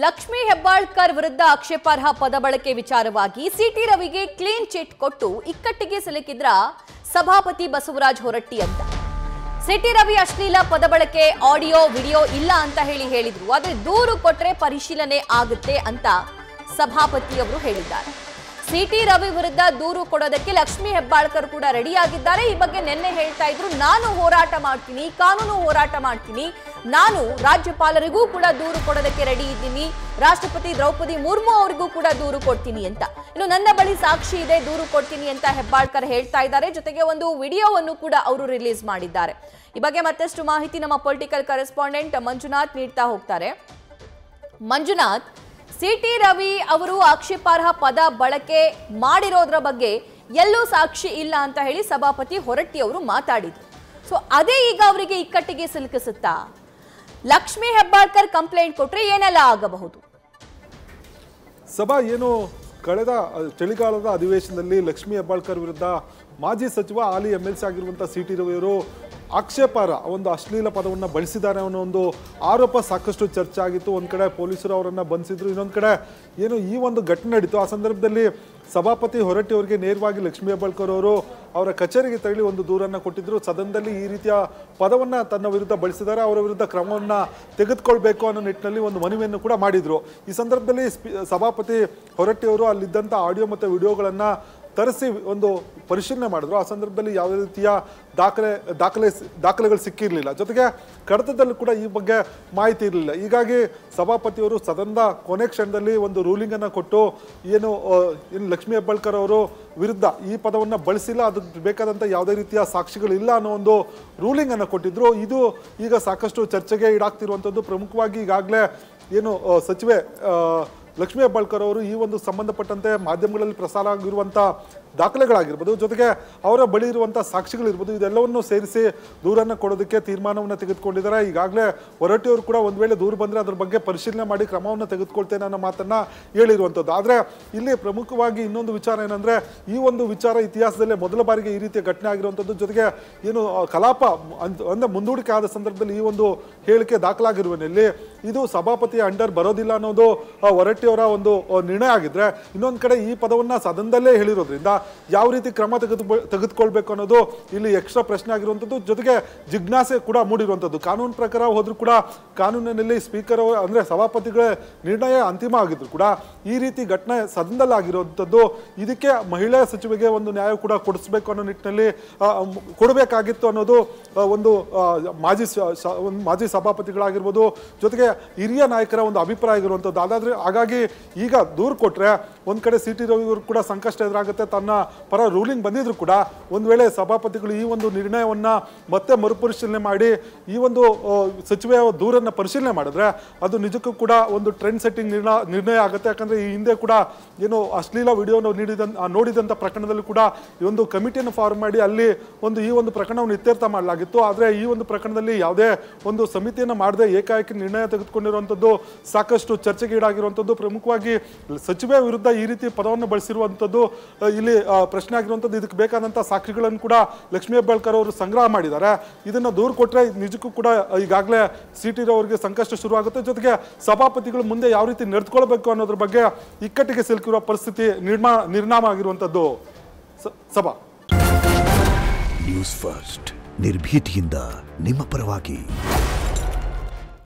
ಲಕ್ಷ್ಮೀ ಹೆಬ್ಬಾಳ್ಕರ್ ವಿರುದ್ಧ ಆಕ್ಷೇಪಾರ್ಹ ಪದ ಬಳಕೆ ವಿಚಾರವಾಗಿ ಸಿಟಿ ರವಿಗೆ ಕ್ಲೀನ್ ಚಿಟ್ ಕೊಟ್ಟು ಇಕ್ಕಟ್ಟಿಗೆ ಸಿಲುಕಿದ್ರ ಸಭಾಪತಿ ಬಸವರಾಜ ಹೊರಟ್ಟಿ ಅಂತ. ಸಿಟಿ ರವಿ ಅಶ್ಲೀಲ ಪದ ಬಳಕೆ ಆಡಿಯೋ ವಿಡಿಯೋ ಇಲ್ಲ ಅಂತ ಹೇಳಿದ್ರು. ಆದರೆ ದೂರು ಕೊಟ್ರೆ ಪರಿಶೀಲನೆ ಆಗುತ್ತೆ ಅಂತ ಸಭಾಪತಿಯವರು ಹೇಳಿದ್ದಾರೆ. ಸಿಟಿ ರವಿ ವಿರುದ್ಧ ದೂರು ಕೊಡೋದಕ್ಕೆ ಲಕ್ಷ್ಮೀ ಹೆಬ್ಬಾಳ್ಕರ್ ಕೂಡ ರೆಡಿಯಾಗಿದ್ದಾರೆ. ಈ ಬಗ್ಗೆ ನಿನ್ನೆ ಹೇಳ್ತಾ ಇದ್ರು, ನಾನು ಹೋರಾಟ ಮಾಡ್ತೀನಿ, ಕಾನೂನು ಹೋರಾಟ ಮಾಡ್ತೀನಿ, ನಾನು ರಾಜ್ಯಪಾಲರಿಗೂ ಕೂಡ ದೂರು ಕೊಡೋದಕ್ಕೆ ರೆಡಿ ಇದ್ದೀನಿ, ರಾಷ್ಟ್ರಪತಿ ದ್ರೌಪದಿ ಮುರ್ಮು ಅವರಿಗೂ ಕೂಡ ದೂರು ಕೊಡ್ತೀನಿ ಅಂತ. ಇನ್ನು ನನ್ನ ಬಳಿ ಸಾಕ್ಷಿ ಇದೆ, ದೂರು ಕೊಡ್ತೀನಿ ಅಂತ ಹೆಬ್ಬಾಳ್ಕರ್ ಹೇಳ್ತಾ ಇದ್ದಾರೆ. ಜೊತೆಗೆ ಒಂದು ವಿಡಿಯೋವನ್ನು ಕೂಡ ಅವರು ರಿಲೀಸ್ ಮಾಡಿದ್ದಾರೆ. ಈ ಬಗ್ಗೆ ಮತ್ತಷ್ಟು ಮಾಹಿತಿ ನಮ್ಮ ಪೊಲಿಟಿಕಲ್ ಕರೆಸ್ಪಾಂಡೆಂಟ್ ಮಂಜುನಾಥ್ ನೀಡ್ತಾ ಹೋಗ್ತಾರೆ. ಮಂಜುನಾಥ್, ಸಿಟಿ ರವಿ ಅವರು ಆಕ್ಷೇಪಾರ್ಹ ಪದ ಬಳಕೆ ಮಾಡಿರೋದ್ರ ಬಗ್ಗೆ ಎಲ್ಲೂ ಸಾಕ್ಷಿ ಇಲ್ಲ ಅಂತ ಹೇಳಿ ಸಭಾಪತಿ ಹೊರಟ್ಟಿ ಅವರು ಮಾತಾಡಿದ್ರು. ಸೊ ಅದೇ ಈಗ ಅವರಿಗೆ ಇಕ್ಕಟ್ಟಿಗೆ ಸಿಲುಕಿಸುತ್ತಾ? ಲಕ್ಷ್ಮೀ ಹೆಬ್ಬಾಳ್ಕರ್ ಕಂಪ್ಲೇಂಟ್ ಕೊಟ್ರೆ ಏನೆಲ್ಲ ಆಗಬಹುದು? ಸಭಾ ಏನು ಕಳೆದ ಚಳಿಗಾಲದ ಅಧಿವೇಶನದಲ್ಲಿ ಲಕ್ಷ್ಮೀ ಹೆಬ್ಬಾಳ್ಕರ್ ವಿರುದ್ಧ ಮಾಜಿ ಸಚಿವ ಹಾಲಿ MLC ಆಗಿರುವಂಥ ಸಿಟಿ ರವಿಯವರು ಆಕ್ಷೇಪಾರ್ಹ ಒಂದು ಅಶ್ಲೀಲ ಪದವನ್ನು ಬಳಸಿದ್ದಾರೆ ಅನ್ನೋ ಒಂದು ಆರೋಪ ಸಾಕಷ್ಟು ಚರ್ಚೆ ಆಗಿತ್ತು. ಒಂದು ಕಡೆ ಪೊಲೀಸರು ಅವರನ್ನು ಬಂಧಿಸಿದ್ರು, ಇನ್ನೊಂದು ಕಡೆ ಏನು ಈ ಒಂದು ಘಟನೆ ನಡೀತು. ಆ ಸಂದರ್ಭದಲ್ಲಿ ಸಭಾಪತಿ ಹೊರಟ್ಟಿ ಅವರಿಗೆ ನೇರವಾಗಿ ಲಕ್ಷ್ಮೀ ಹೆಬ್ಬಾಳ್ಕರ್ ಅವರು ಅವರ ಕಚೇರಿಗೆ ತೆರಳಿ ಒಂದು ದೂರನ್ನು ಕೊಟ್ಟಿದ್ದರು. ಸದನದಲ್ಲಿ ಈ ರೀತಿಯ ಪದವನ್ನು ತನ್ನ ವಿರುದ್ಧ ಬಳಸಿದ್ದಾರೆ, ಅವರ ವಿರುದ್ಧ ಕ್ರಮವನ್ನು ತೆಗೆದುಕೊಳ್ಬೇಕು ಅನ್ನೋ ನಿಟ್ಟಿನಲ್ಲಿ ಒಂದು ಮನವಿಯನ್ನು ಕೂಡ ಮಾಡಿದರು. ಈ ಸಂದರ್ಭದಲ್ಲಿ ಸಭಾಪತಿ ಹೊರಟ್ಟಿ ಅವರು ಅಲ್ಲಿದ್ದಂಥ ಆಡಿಯೋ ಮತ್ತು ವಿಡಿಯೋಗಳನ್ನು ತರಿಸಿ ಒಂದು ಪರಿಶೀಲನೆ ಮಾಡಿದ್ರು. ಆ ಸಂದರ್ಭದಲ್ಲಿ ಯಾವುದೇ ರೀತಿಯ ದಾಖಲೆಗಳು ಸಿಕ್ಕಿರಲಿಲ್ಲ. ಜೊತೆಗೆ ಕಡತದಲ್ಲೂ ಕೂಡ ಈ ಬಗ್ಗೆ ಮಾಹಿತಿ ಇರಲಿಲ್ಲ. ಹೀಗಾಗಿ ಸಭಾಪತಿಯವರು ಸದನದ ಕೊನೆ ಕ್ಷಣದಲ್ಲಿ ಒಂದು ರೂಲಿಂಗನ್ನು ಕೊಟ್ಟು ಏನು ಲಕ್ಷ್ಮೀ ಹೆಬ್ಬಾಳ್ಕರ್ ಅವರು ವಿರುದ್ಧ ಈ ಪದವನ್ನು ಬಳಸಿಲ್ಲ, ಅದಕ್ಕೆ ಬೇಕಾದಂಥ ಯಾವುದೇ ರೀತಿಯ ಸಾಕ್ಷಿಗಳಿಲ್ಲ ಅನ್ನೋ ಒಂದು ರೂಲಿಂಗನ್ನು ಕೊಟ್ಟಿದ್ರು. ಇದು ಈಗ ಸಾಕಷ್ಟು ಚರ್ಚೆಗೆ ಈಡಾಗ್ತಿರುವಂಥದ್ದು. ಪ್ರಮುಖವಾಗಿ ಈಗಾಗಲೇ ಏನು ಸಚಿವೆ ಲಕ್ಷ್ಮೀ ಹೆಬ್ಬಾಳ್ಕರ್ ಅವರು ಈ ಒಂದು ಸಂಬಂಧಪಟ್ಟಂತೆ ಮಾಧ್ಯಮಗಳಲ್ಲಿ ಪ್ರಸಾರ ಆಗಿರುವಂಥ ದಾಖಲೆಗಳಾಗಿರ್ಬೋದು, ಜೊತೆಗೆ ಅವರ ಬಳಿ ಇರುವಂಥ ಸಾಕ್ಷಿಗಳಿರ್ಬೋದು, ಇದೆಲ್ಲವನ್ನು ಸೇರಿಸಿ ದೂರನ್ನು ಕೊಡೋದಕ್ಕೆ ತೀರ್ಮಾನವನ್ನು ತೆಗೆದುಕೊಂಡಿದ್ದಾರೆ. ಈಗಾಗಲೇ ಹೊರಟ್ಟಿಯವರು ಕೂಡ ಒಂದು ವೇಳೆ ದೂರು ಬಂದರೆ ಅದ್ರ ಬಗ್ಗೆ ಪರಿಶೀಲನೆ ಮಾಡಿ ಕ್ರಮವನ್ನು ತೆಗೆದುಕೊಳ್ತೇನೆ ಅನ್ನೋ ಮಾತನ್ನು ಹೇಳಿರುವಂಥದ್ದು. ಆದರೆ ಇಲ್ಲಿ ಪ್ರಮುಖವಾಗಿ ಇನ್ನೊಂದು ವಿಚಾರ ಏನಂದರೆ, ಈ ಒಂದು ವಿಚಾರ ಇತಿಹಾಸದಲ್ಲೇ ಮೊದಲ ಬಾರಿಗೆ ಈ ರೀತಿಯ ಘಟನೆ ಆಗಿರುವಂಥದ್ದು. ಜೊತೆಗೆ ಏನು ಕಲಾಪ ಅಂದರೆ ಮುಂದೂಡಿಕೆ ಆದ ಸಂದರ್ಭದಲ್ಲಿ ಈ ಒಂದು ಹೇಳಿಕೆ ದಾಖಲಾಗಿರುವಲ್ಲಿ ಇದು ಸಭಾಪತಿಯ ಅಂಡರ್ ಬರೋದಿಲ್ಲ ಅನ್ನೋದು ಹೊರಟ್ಟಿಯವರ ಒಂದು ನಿರ್ಣಯ ಆಗಿದ್ರೆ, ಇನ್ನೊಂದು ಕಡೆ ಈ ಪದವನ್ನು ಸದನದಲ್ಲೇ ಹೇಳಿರೋದ್ರಿಂದ ಯಾವ ರೀತಿ ಕ್ರಮ ತೆಗೆದುಕೊಳ್ಬೇಕು ಅನ್ನೋದು ಇಲ್ಲಿ ಎಕ್ಸ್ಟ್ರಾ ಪ್ರಶ್ನೆ ಆಗಿರುವಂಥದ್ದು. ಜೊತೆಗೆ ಜಿಜ್ಞಾಸೆ ಕೂಡ ಮೂಡಿರುವಂಥದ್ದು. ಕಾನೂನು ಪ್ರಕಾರ ಹೋದ್ರೂ ಕೂಡ ಕಾನೂನಿನಲ್ಲಿ ಸ್ಪೀಕರ್ ಅಂದರೆ ಸಭಾಪತಿಗಳ ನಿರ್ಣಯ ಅಂತಿಮ ಆಗಿದ್ರು ಕೂಡ ಈ ರೀತಿ ಘಟನೆ ಸದನದಲ್ಲಿ ಆಗಿರುವಂಥದ್ದು. ಇದಕ್ಕೆ ಮಹಿಳಾ ಸಚಿವೆಗೆ ಒಂದು ನ್ಯಾಯ ಕೂಡ ಕೊಡಿಸ್ಬೇಕು ಅನ್ನೋ ನಿಟ್ಟಿನಲ್ಲಿ ಕೊಡಬೇಕಾಗಿತ್ತು ಅನ್ನೋದು ಒಂದು ಮಾಜಿ ಸಭಾಪತಿಗಳಾಗಿರ್ಬೋದು, ಜೊತೆಗೆ ಹಿರಿಯ ನಾಯಕರ ಒಂದು ಅಭಿಪ್ರಾಯ ಆಗಿರುವಂಥದ್ದು. ಹಾಗಾಗಿ ಈಗ ದೂರು ಕೊಟ್ಟರೆ ಒಂದು ಕಡೆ ಸಿಟಿ ರವಿಯವರು ಕೂಡ ಸಂಕಷ್ಟ ಎದುರಾಗುತ್ತೆ. ತನ್ನ ಪರ ರೂಲಿಂಗ್ ಬಂದಿದ್ರು ಕೂಡ ಒಂದು ವೇಳೆ ಸಭಾಪತಿಗಳು ಈ ಒಂದು ನಿರ್ಣಯವನ್ನು ಮತ್ತೆ ಮರುಪರಿಶೀಲನೆ ಮಾಡಿ ಈ ಒಂದು ಸಚಿವೆಯ ದೂರನ್ನು ಪರಿಶೀಲನೆ ಮಾಡಿದ್ರೆ ಅದು ನಿಜಕ್ಕೂ ಕೂಡ ಒಂದು ಟ್ರೆಂಡ್ ಸೆಟ್ಟಿಂಗ್ ನಿರ್ಣಯ ಆಗುತ್ತೆ. ಯಾಕಂದರೆ ಈ ಹಿಂದೆ ಕೂಡ ಏನು ಅಶ್ಲೀಲ ವಿಡಿಯೋನ ನೋಡಿದಂಥ ಪ್ರಕರಣದಲ್ಲೂ ಕೂಡ ಈ ಒಂದು ಕಮಿಟಿಯನ್ನು ಫಾರ್ಮ್ ಮಾಡಿ ಅಲ್ಲಿ ಈ ಒಂದು ಪ್ರಕರಣವನ್ನು ಇತ್ಯರ್ಥ ಮಾಡಲಾಗಿತ್ತು. ಆದರೆ ಈ ಒಂದು ಪ್ರಕರಣದಲ್ಲಿ ಯಾವುದೇ ಒಂದು ಸಮಿತಿಯನ್ನು ಮಾಡದೆ ಏಕಾಏಕಿ ನಿರ್ಣಯ ತೆಗೆದುಕೊಂಡಿರುವಂಥದ್ದು ಸಾಕಷ್ಟು ಚರ್ಚೆಗೆ ಈಡಾಗಿರುವಂಥದ್ದು. ಪ್ರಮುಖವಾಗಿ ಸಚಿವೆ ವಿರುದ್ಧ ಈ ರೀತಿ ಪದವನ್ನು ಬಳಸಿರುವಂಥದ್ದು ಇಲ್ಲಿ ಪ್ರಶ್ನೆ ಆಗಿರುವಂಥದ್ದು. ಇದಕ್ಕೆ ಬೇಕಾದಂಥ ಸಾಕ್ಷಿಗಳನ್ನು ಕೂಡ ಲಕ್ಷ್ಮೀ ಹೆಬ್ಬಾಳ್ಕರ್ ಅವರು ಸಂಗ್ರಹ ಮಾಡಿದ್ದಾರೆ. ಇದನ್ನು ದೂರು ಕೊಟ್ಟರೆ ನಿಜಕ್ಕೂ ಕೂಡ ಈಗಾಗಲೇ ಸಿಟಿ ರವರಿಗೆ ಸಂಕಷ್ಟ ಶುರುವಾಗುತ್ತೆ. ಜೊತೆಗೆ ಸಭಾಪತಿಗಳು ಮುಂದೆ ಯಾವ ರೀತಿ ನಡೆದುಕೊಳ್ಬೇಕು ಅನ್ನೋದ್ರ ಬಗ್ಗೆ ಇಕ್ಕಟ್ಟಿಗೆ ಸಿಲುಕಿರುವ ಪರಿಸ್ಥಿತಿ ನಿರ್ನಾಮ ಆಗಿರುವಂಥದ್ದು. ಸಭಾ ನ್ಯೂಸ್ ಫಸ್ಟ್ ನಿರ್ಭೀತಿಯಿಂದ ನಿಮ್ಮ ಪರವಾಗಿ.